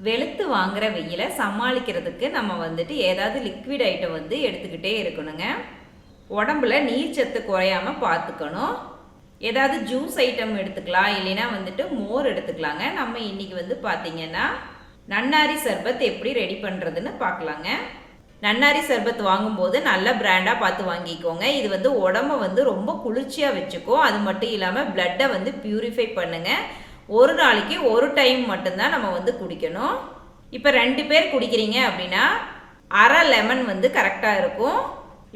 வெளுத்து வாங்குற வெயிலை சமாளிக்கிறதுக்கு நம்ம வந்துட்டு ஏதாவது லிக்விட் ஐட்டம் வந்து எடுத்துக்கிட்டே இருக்கணுங்க. உடம்புல நீர் சத்து குறையாம பார்த்துக்கணும். ஏதாவது ஜூஸ் ஐட்டம் எடுத்துக்கலாம், இல்லைன்னா வந்துட்டு மோர் எடுத்துக்கலாங்க. நம்ம இன்னைக்கு வந்து பார்த்தீங்கன்னா நன்னாரி சர்பத் எப்படி ரெடி பண்ணுறதுன்னு பார்க்கலாங்க. நன்னாரி சர்பத் வாங்கும்போது நல்ல பிராண்டாக பார்த்து வாங்கிக்கோங்க. இது வந்து உடம்ப வந்து ரொம்ப குளிர்ச்சியாக வச்சுக்கும். அது மட்டும் இல்லாமல் பிளட்டை வந்து பியூரிஃபை பண்ணுங்க. ஒரு நாளைக்கு ஒரு டைம் மட்டும்தான் நம்ம வந்து குடிக்கணும். இப்போ 2 பேர் குடிக்கிறீங்க அப்படின்னா அரை லெமன் வந்து கரெக்டாக இருக்கும்.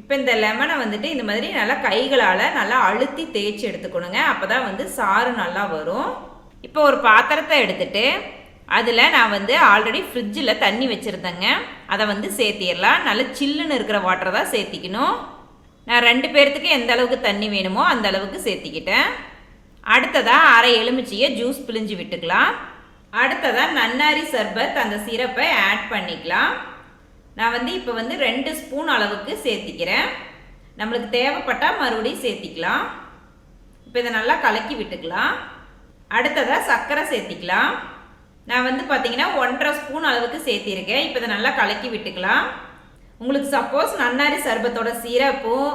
இப்போ இந்த லெமனை வந்துட்டு இந்த மாதிரி நல்லா கைகளால் நல்லா அழுத்தி தேய்ச்சி எடுத்துக்கணுங்க. அப்போ தான் வந்து சாறு நல்லா வரும். இப்போ ஒரு பாத்திரத்தை எடுத்துட்டு அதில் நான் வந்து ஆல்ரெடி ஃப்ரிட்ஜில் தண்ணி வச்சுருந்தேங்க. அதை வந்து சேர்த்திடலாம். நல்லா சில்லுன்னு இருக்கிற வாட்டரை தான் சேர்த்திக்கணும். நான் 2 பேர்த்துக்கு எந்த அளவுக்கு தண்ணி வேணுமோ அந்த அளவுக்கு சேர்த்திக்கிட்டேன். அடுத்ததாக அரை எலுமிச்சையை ஜூஸ் பிழிஞ்சு விட்டுக்கலாம். அடுத்ததாக நன்னாரி சர்பத் அந்த சிரப்பை ஆட் பண்ணிக்கலாம். நான் வந்து இப்போ வந்து 2 ஸ்பூன் அளவுக்கு சேர்த்திக்கிறேன். நம்மளுக்கு தேவைப்பட்டால் மறுபடியும் சேர்த்திக்கலாம். இப்போ இதை நல்லா கலக்கி விட்டுக்கலாம். அடுத்ததாக சர்க்கரை சேர்த்திக்கலாம். நான் வந்து பார்த்தீங்கன்னா 1.5 ஸ்பூன் அளவுக்கு சேர்த்திருக்கேன். இப்போ இதை நல்லா கலக்கி விட்டுக்கலாம். உங்களுக்கு சப்போஸ் நன்னாரி சர்பத்தோட சிரப்பும்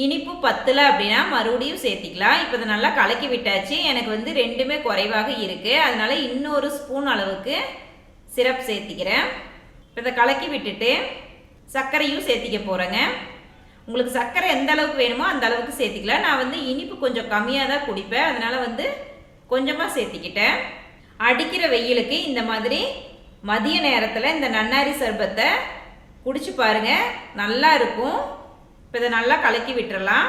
இனிப்பு பத்தலை அப்படின்னா மறுபடியும் சேர்த்திக்கலாம். இப்போ இதை நல்லா கலக்கி விட்டாச்சு. எனக்கு வந்து 2மே குறைவாக இருக்குது. அதனால இன்னொரு ஸ்பூன் அளவுக்கு சிரப் சேர்த்திக்கிறேன். இப்போ இதை கலக்கி விட்டுட்டு சர்க்கரையும் சேர்த்திக்க போகிறேங்க. உங்களுக்கு சர்க்கரை எந்த அளவுக்கு வேணுமோ அந்த அளவுக்கு சேர்த்திக்கலாம். நான் வந்து இனிப்பு கொஞ்சம் கம்மியாக தான் குடிப்பேன். அதனால் வந்து கொஞ்சமாக சேர்த்திக்கிட்டேன். அடிக்கிற வெயிலுக்கு இந்த மாதிரி மதிய நேரத்தில் இந்த நன்னாரி சர்பத்தை குடிச்சு பாருங்கள், நல்லா இருக்கும். இப்போ இதை நல்லா கலக்கி விட்டுறலாம்.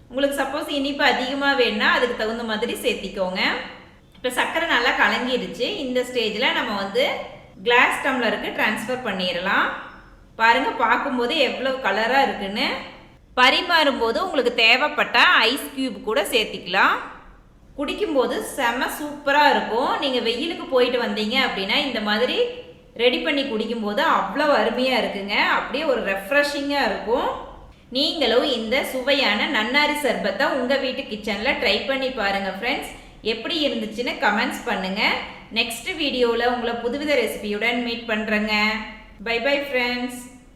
உங்களுக்கு சப்போஸ் இனிப்பு அதிகமாக வேணும்னா அதுக்கு தகுந்த மாதிரி சேர்த்திக்கோங்க. இப்போ சர்க்கரை நல்லா கலங்கிடுச்சு. இந்த ஸ்டேஜில் நம்ம வந்து கிளாஸ் டம்ளருக்கு ட்ரான்ஸ்ஃபர் பண்ணிடலாம். பாருங்கள், பார்க்கும்போது எவ்வளோ கலராக இருக்குன்னு. பரிமாறும்போது உங்களுக்கு தேவைப்பட்ட ஐஸ் க்யூப் கூட சேர்த்திக்கலாம். குடிக்கும்போது செம சூப்பராக இருக்கும். நீங்கள் வெயிலுக்கு போயிட்டு வந்தீங்க அப்படின்னா இந்த மாதிரி ரெடி பண்ணி குடிக்கும்போது அவ்வளோ அருமையாக இருக்குங்க. அப்படியே ஒரு ரெஃப்ரெஷிங்காக இருக்கும். நீங்களும் இந்த சுவையான நன்னாரி சர்பத்தை உங்கள் வீட்டு கிச்சனில் ட்ரை பண்ணி பாருங்கள் ஃப்ரெண்ட்ஸ். எப்படி இருந்துச்சுன்னு கமெண்ட்ஸ் பண்ணுங்கள். நெக்ஸ்ட் வீடியோவில் உங்களை புதுவித ரெசிபியுடன் மீட் பண்ணுறேங்க. Bye bye friends.